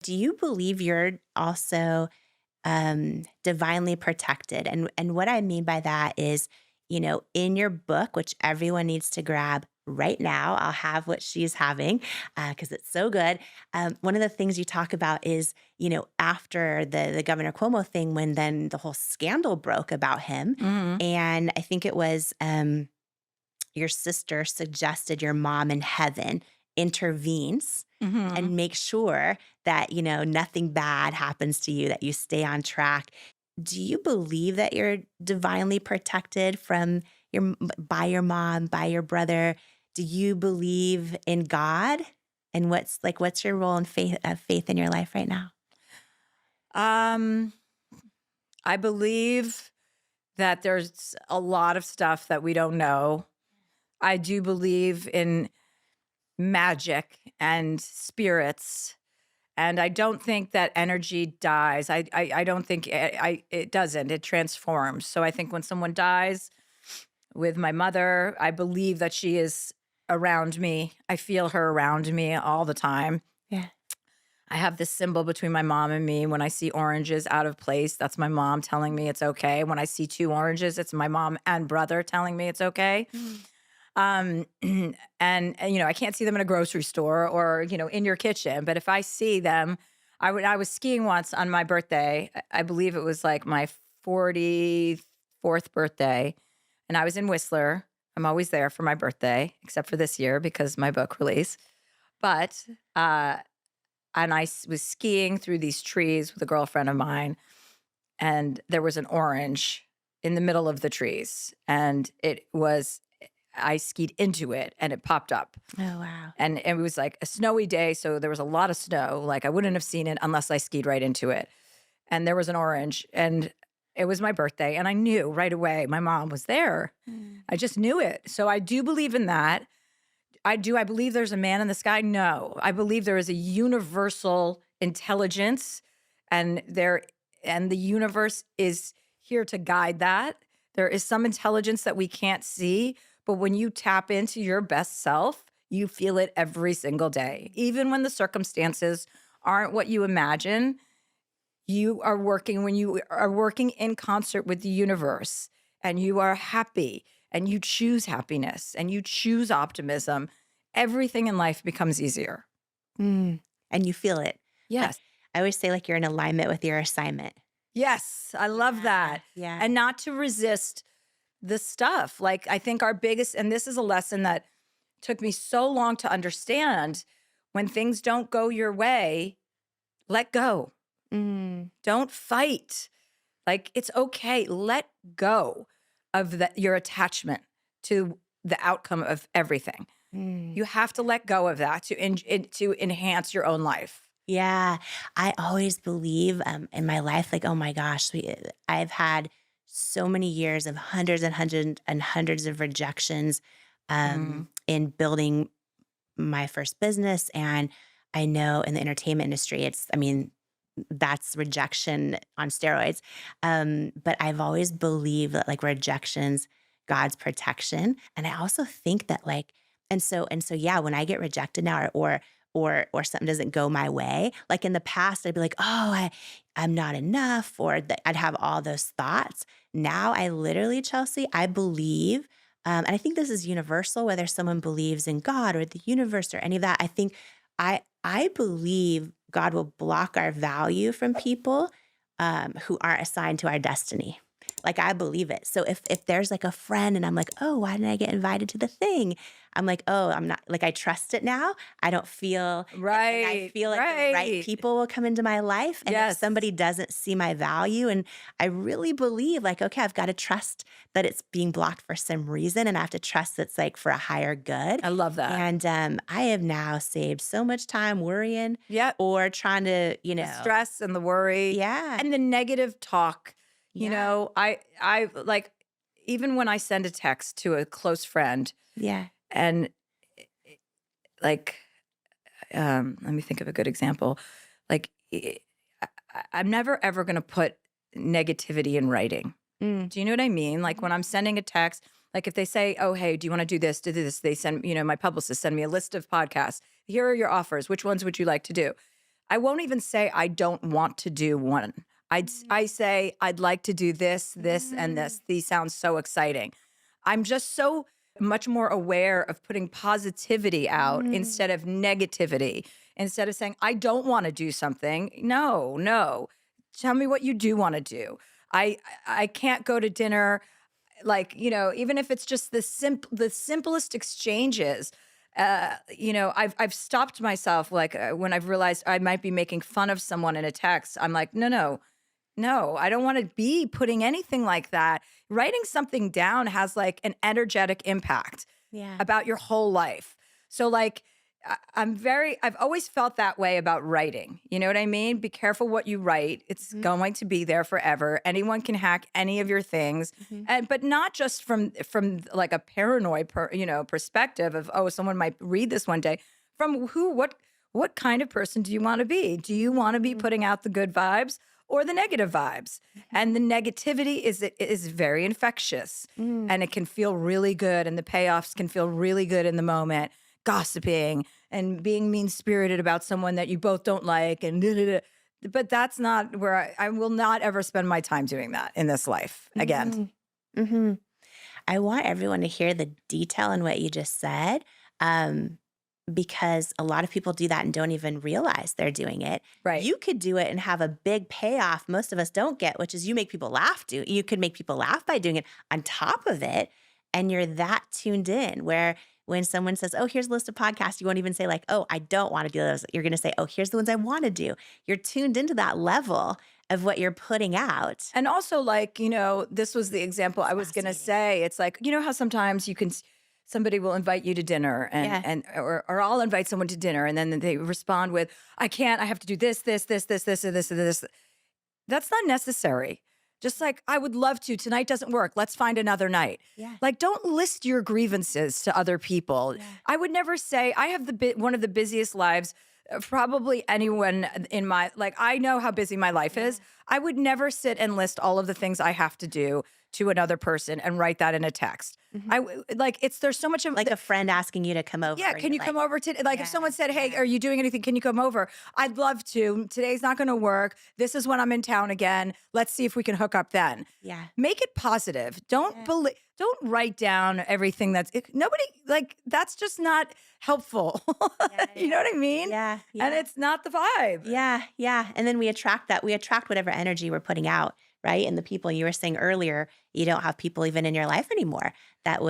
Do you believe you're also divinely protected? And what I mean by that is, in your book, which everyone needs to grab right now, I'll have what she's having because it's so good. One of the things you talk about is, after the Governor Cuomo thing, when then the whole scandal broke about him, Mhm. and I think it was your sister suggested your mom in heaven intervenes Mhm. and make sure that, nothing bad happens to you, that you stay on track. Do you believe that you're divinely protected from by your mom, by your brother? Do you believe in God? And what's your role in faith in your life right now? Um, I believe that there's a lot of stuff that we don't know. I do believe in magic and spirits, and I don't think that energy dies. I don't think it doesn't. It transforms. So I think when someone dies with my mother, I believe that she is around me. I feel her around me all the time. Yeah. I have this symbol between my mom and me. When I see oranges out of place, that's my mom telling me it's okay. When I see two oranges, it's my mom and brother telling me it's okay. Mm. And I can't see them in a grocery store or in your kitchen, but if I see them, I was skiing once on my birthday. I believe it was like my 44th birthday, and I was in Whistler. I'm always there for my birthday, except for this year because my book release. But and was skiing through these trees with a girlfriend of mine, and there was an orange in the middle of the trees, and I skied into it, and it popped up, Oh, wow. and it was like a snowy day, so there was a lot of snow. Like I wouldn't have seen it unless I skied right into it, and there was an orange, and it was my birthday, and I knew right away my mom was there. Mm. I just knew it, so I do believe in that. I do. I believe there's a man in the sky. No, I believe there is a universal intelligence, and the universe is here to guide that. There is some intelligence that we can't see, but when you tap into your best self, you feel it every single day. Even when the circumstances aren't what you imagine, when you are working in concert with the universe and you are happy and you choose happiness and you choose optimism, everything in life becomes easier. Mm. And you feel it. Like, Yes. I always say, like, you're in alignment with your assignment. Yes. I love Yeah. that. Yeah. And not to resist the stuff. Like, I think our biggest, and this is a lesson that took me so long to understand, when things don't go your way, let go. Mm. Don't fight. Like, it's okay. Let go of your attachment to the outcome of everything. Mm. You have to let go of that to enhance your own life. Yeah, I always believe, in my life, like, oh my gosh, I've had so many years of hundreds and hundreds and hundreds of rejections, Mm. in building my first business, and I know in the entertainment industry, I mean, that's rejection on steroids, but I've always believed that, like, rejection's God's protection, and I also think that, like, and so, yeah, when I get rejected now, or something doesn't go my way, like, in the past, I'd be like, "Oh, I'm not enough," or that I'd have all those thoughts. Now I literally, Chelsea, I believe, and I think this is universal, whether someone believes in God or the universe or any of that. I believe God will block our value from people, who aren't assigned to our destiny. Like, I believe it. So if there's, like, a friend and I'm like, "Oh, why didn't I get invited to the thing?" I'm like, "Oh, I'm not," like, I trust it now. I don't feel, and I Right, feel like the right right. people will come into my life, and if Yes, somebody doesn't see my value, and I really believe, like, okay, I've gotta trust that it's being blocked for some reason, and I have to trust it's, like, for a higher good, I love that. and, I have now saved so much time worrying Yep. or trying to, The stress and the worry yeah, and the negative talk. yeah, I like, even when I send a text to a close friend, yeah, and like, let me think of a good example. Like, I'm never ever going to put negativity in writing. mm, Do you know what I mean? Like, mhm, when I'm sending a text, like if they say, "Oh, hey, do you want to do this? Do this?" They send, my publicist send me a list of podcasts. Here are your offers. Which ones would you like to do? I won't even say I don't want to do one. I say I'd like to do this, this, and Mm, this. These sound so exciting. I'm just so much more aware of putting positivity out mm, instead of negativity. Instead of saying I don't want to do something. No, no. Tell me what you do want to do. I I can't go to dinner, like, even if it's just the simplest exchanges. I've stopped myself, like, when I've realized I might be making fun of someone in a text. I'm like, no, no, no, I don't want to be putting anything like that. Writing something down has like an energetic impact yeah. about your whole life. So, like, I've always felt that way about writing. You know what I mean? Be careful what you write. It's Mhm, going to be there forever. Anyone can hack any of your things. mhm, But not just from like a paranoid perspective of, oh, someone might read this one day. From what kind of person do you want to be? Do you want to be mm, putting out the good vibes or the negative vibes? mhm, And the negativity is very infectious, mm. and it can feel really good, and the payoffs can feel really good in the moment. Gossiping and being mean spirited about someone that you both don't like, and da, da, da. But that's not where I will not ever spend my time doing that in this life again. Mhm. Mhm. I want everyone to hear the detail in what you just said, um, because a lot of people do that and don't even realize they're doing it. Right. You could do it and have a big payoff most of us don't get, which is you make people laugh. You could make people laugh by doing it on top of it, and you're that tuned in where when someone says, "Oh, here's a list of podcasts," you won't even say like, "Oh, I don't want to do those." You're going to say, "Oh, here's the ones I want to do." You're tuned into that level of what you're putting out. And also, like, this was the example It's I was going to fascinating. say. It's like, how sometimes somebody will invite you to dinner, Yeah. or I'll invite someone to dinner, and then they respond with, I can't, I have to do this, this, this, this, this, and this, and this. That's not necessary. Just like, I would love to. Tonight doesn't work. Let's find another night. Yeah. Like, don't list your grievances to other people. Yeah. I would never say I have one of the busiest lives. Probably anyone in my, like, I know how busy my life Yeah. is. I would never sit and list all of the things I have to do to another person and write that in a text. Mhm. Like, there's so much of Like a friend asking you to come over yeah, and can you're you come like, over to, like, if yeah, someone said, "Hey, yeah, are you doing anything? Can you come over?" I'd love to. Today's not going to work. This is when I'm in town again. Let's see if we can hook up then. yeah, Make it positive. yeah, Don't write down everything nobody, like, that's just not helpful. yeah, You know what I mean? yeah, And yeah, it's not the vibe. yeah, yeah. And then we attract that. We attract whatever energy we're putting out, right? And the people you were saying earlier, you don't have people even in your life anymore that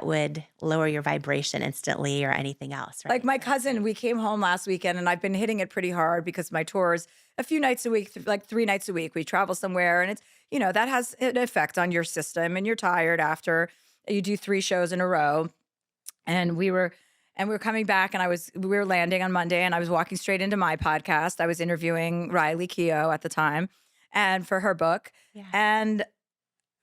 would lower your vibration instantly or anything else, Like, right? my So it's cousin, we came home last weekend, and I've been hitting it pretty hard because my tours a few nights a week, like 3 nights a week, we travel somewhere, and it's, that has an effect on your system, and you're tired after you do 3 shows in a row. And we were coming back, and we were landing on Monday, and I was walking straight into my podcast. I was interviewing Riley Keough at the time, and for her book. yeah. And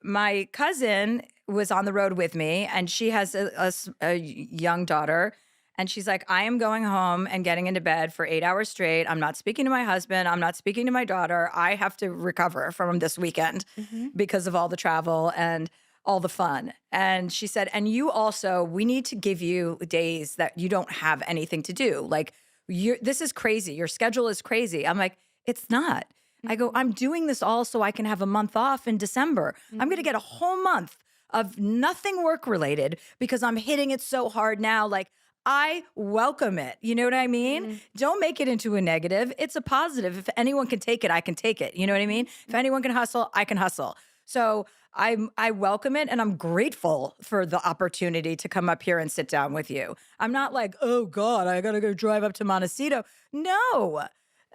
my cousin was on the road with me, and she has a young daughter. And she's like, I am going home and getting into bed for 8 hours straight. I'm not speaking to my husband. I'm not speaking to my daughter. I have to recover from this weekend Hmm. because of all the travel and all the fun. And she said, and you also, we need to give you days that you don't have anything to do. Like, this is crazy. Your schedule is crazy. I'm like, it's not. I go, Hmm. I'm doing this all so I can have a month off in December. I'm going to Hmm. get a whole month of nothing work related because I'm hitting it so hard now. Like, I welcome it. You know what I mean? Hmm. Don't make it into a negative. It's a positive. If anyone can take it, I can take it. You know what I mean? If anyone can hustle, I can hustle. So I welcome it, and I'm grateful for the opportunity to come up here and sit down with you. I'm not like, oh God, I gotta go drive up to Montecito. No.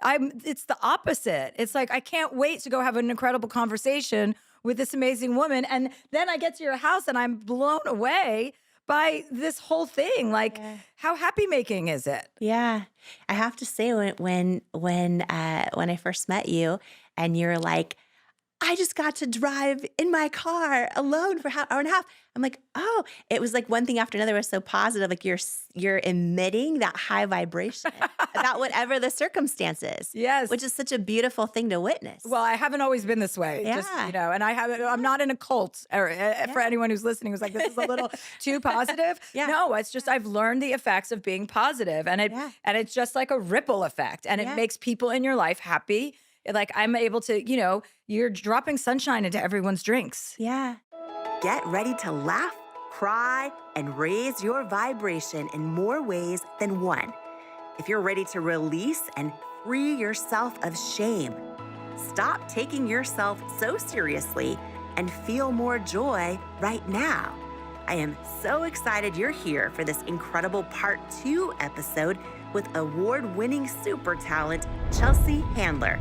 It's the opposite. It's like, I can't wait to go have an incredible conversation with this amazing woman. And then I get to your house and I'm blown away by this whole thing. Like, Yeah. how happy making is it? Yeah. I have to say when I first met you and you're like, I just got to drive in my car alone for an hour and a half. I'm like, oh, it was like one thing after another was so positive. Like you're emitting that high vibration about whatever the circumstances, Yes. which is such a beautiful thing to witness. Well, I haven't always been this way, just, Yeah. and I'm not in a cult, or for Yeah. anyone who's listening who's like, this is a little too positive. Yeah. No, it's just, I've learned the effects of being positive, and Yeah. it's just like a ripple effect, and it Yeah. makes people in your life happy. Like I'm able to, you're dropping sunshine into everyone's drinks. Yeah. Get ready to laugh, cry, and raise your vibration in more ways than one. If you're ready to release and free yourself of shame, stop taking yourself so seriously and feel more joy right now. I am so excited you're here for this incredible part 2 episode with award-winning super talent, Chelsea Handler.